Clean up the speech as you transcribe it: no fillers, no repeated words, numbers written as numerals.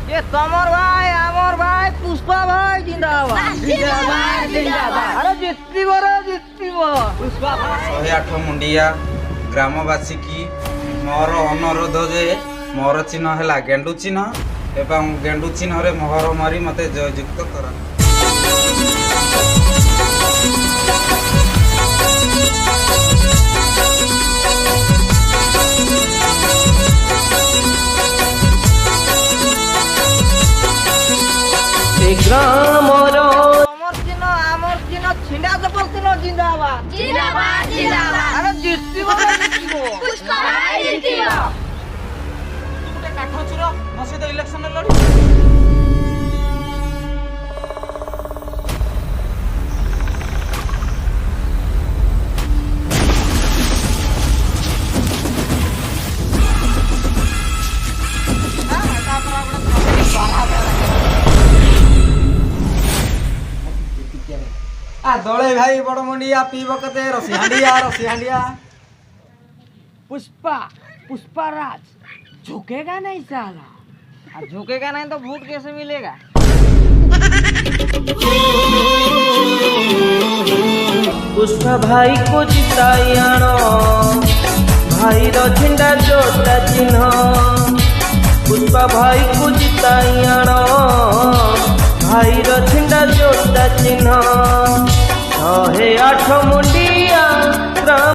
ये तमर भाई आमर भाई पुष्पा भाई जिंदाबाद जिंदाबाद जिंदाबाद। अरे जितनी पुष्पा भाई 108 मुंडिया ग्रामवासी की मोर अनुरोध जे मोर चिन्ह है गेंडू चिन्ह एवं गेंडू चिन्ह रे मोहर मारी मते जययुक्त करा। ग्रामर अमर चिन्ह आमर चिन्ह छिंडा चपल चिन्ह जिंदाबाद जिंदाबाद जिंदाबाद। अरे जितबो पुष्पा भाई जितियो। गोटे काठ चुर ମୋ ସହିତ ଇଲେକ୍ସନ ଲଢି दौड़े भाई बड़ मुंडिया पीब कते रसी हांडिया पुष्पा पुष्पा राज झुकेगा नहीं साला और झुकेगा नहीं तो वोट कैसे मिलेगा। पुष्पा भाई को जिताई आनो भाई रो झंडा जोता चिन्ह पुष्पा भाई को जिताई आनो भाई रो झंडा जोता चिन्ह 108 मुंडी